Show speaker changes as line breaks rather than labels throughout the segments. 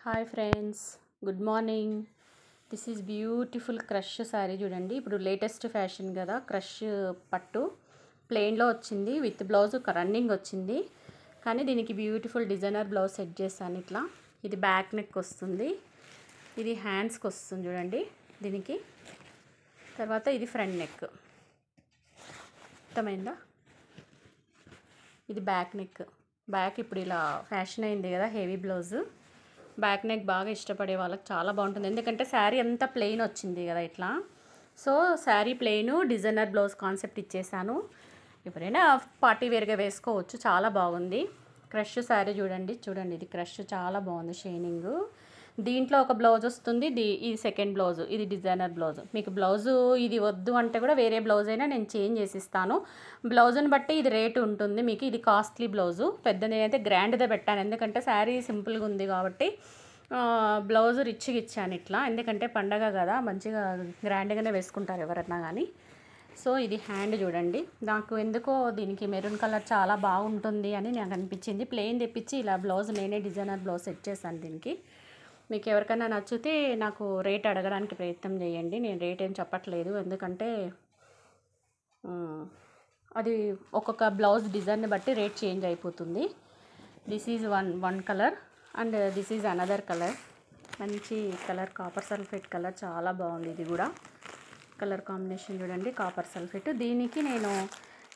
Hi friends, good morning. This is beautiful crush sari చూడండి. ఇప్పుడు latest fashion కదా, crush పట్టు ప్లెయిన్లో వచ్చింది, విత్ బ్లౌజ్ రన్నింగ్ వచ్చింది. కానీ దీనికి బ్యూటిఫుల్ డిజైనర్ బ్లౌజ్ సెట్ చేశాను. ఇట్లా ఇది బ్యాక్ నెక్ వస్తుంది, ఇది హ్యాండ్స్కి వస్తుంది చూడండి దీనికి. తర్వాత ఇది ఫ్రంట్ నెక్, అర్థమైందా? ఇది బ్యాక్ నెక్. బ్యాక్ ఇప్పుడు ఇలా ఫ్యాషన్ అయింది కదా, హెవీ బ్లౌజ్. బ్యాక్ నెక్ బాగా ఇష్టపడే వాళ్ళకి చాలా బాగుంటుంది, ఎందుకంటే శారీ అంతా ప్లెయిన్ వచ్చింది కదా ఇట్లా. So sari plain, designer blouse concept ఇచ్చేసాను. ఎవరైనా పార్టీ వేర్గా వేసుకోవచ్చు, చాలా బాగుంది. క్రష్ శారీ చూడండి, ఇది క్రష్ చాలా బాగుంది, షైనింగ్. దీంట్లో ఒక బ్లౌజ్ వస్తుంది, ఇది సెకండ్ బ్లౌజ్, ఇది డిజైనర్ బ్లౌజ్. మీకు బ్లౌజు ఇది వద్దు అంటే కూడా వేరే బ్లౌజ్ అయినా నేను చేంజ్ చేసి ఇస్తాను. బ్లౌజ్ని బట్టి ఇది రేటు ఉంటుంది మీకు. ఇది కాస్ట్లీ బ్లౌజు, పెద్దది అయితే గ్రాండ్దే పెట్టాను, ఎందుకంటే శారీ సింపుల్గా ఉంది కాబట్టి బ్లౌజ్ రిచ్గా ఇచ్చాను ఇట్లా. ఎందుకంటే పండగ కదా, మంచిగా గ్రాండ్గానే వేసుకుంటారు ఎవరన్నా కానీ. సో ఇది హ్యాండ్ చూడండి. నాకు ఎందుకో దీనికి మెరూన్ కలర్ చాలా బాగుంటుంది అని నాకు అనిపించింది. ప్లెయిన్ తెప్పించి ఇలా బ్లౌజ్ నేనే డిజైనర్ బ్లౌజ్ సెట్ చేశాను దీనికి. మీకు ఎవరికైనా నచ్చితే నాకు రేట్ అడగడానికి ప్రయత్నం చేయండి. నేను రేట్ ఏం చెప్పట్లేదు, ఎందుకంటే అది ఒక్కొక్క బ్లౌజ్ డిజైన్ని బట్టి రేట్ చేంజ్ అయిపోతుంది. This is one colour and this is another colour. మంచి కలర్, కాపర్ సల్ఫేట్ కలర్, చాలా బాగుంది. ఇది కూడా కలర్ కాంబినేషన్ చూడండి, కాపర్ సల్ఫేట్. దీనికి నేను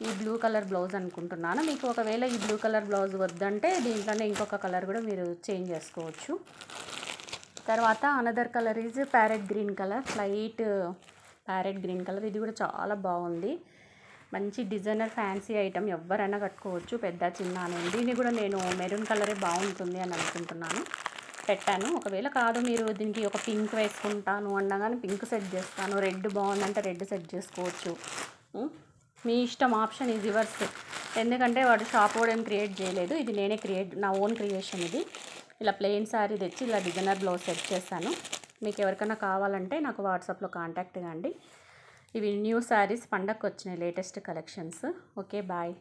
ఈ బ్లూ కలర్ బ్లౌజ్ అనుకుంటున్నాను. మీకు ఒకవేళ ఈ బ్లూ కలర్ బ్లౌజ్ వద్దంటే దీంట్లోనే ఇంకొక కలర్ కూడా మీరు చేంజ్ చేసుకోవచ్చు. తర్వాత another colour is parrot green colour, light parrot green colour. ఇది కూడా చాలా బాగుంది, మంచి డిజైనర్ ఫ్యాన్సీ ఐటమ్, ఎవరైనా కట్టుకోవచ్చు, పెద్ద చిన్న అని. దీన్ని కూడా నేను మెరూన్ కలరే బాగుంటుంది అని అనుకుంటున్నాను, పెట్టాను. ఒకవేళ కాదు మీరు దీనికి ఒక పింక్ వేసుకుంటాను అన్నా కానీ పింక్ సెట్ చేస్తాను, రెడ్ బాగుందంటే రెడ్ సెట్ చేసుకోవచ్చు. మీ ఇష్టం, ఆప్షన్ ఈజ్ యువర్స్. ఎందుకంటే వాడు షాప్ కూడా ఏం క్రియేట్ చేయలేదు, ఇది నేనే నా ఓన్ క్రియేషన్. ఇది ఇలా ప్లెయిన్ శారీ తెచ్చి ఇలా డిజైనర్ బ్లౌజ్ సెట్ చేశాను. మీకు ఎవరికైనా కావాలంటే నాకు వాట్సాప్లో కాంటాక్ట్ కండి. ఇవి న్యూ శారీస్, పండగకు వచ్చినాయి లేటెస్ట్ కలెక్షన్స్. Okay, bye.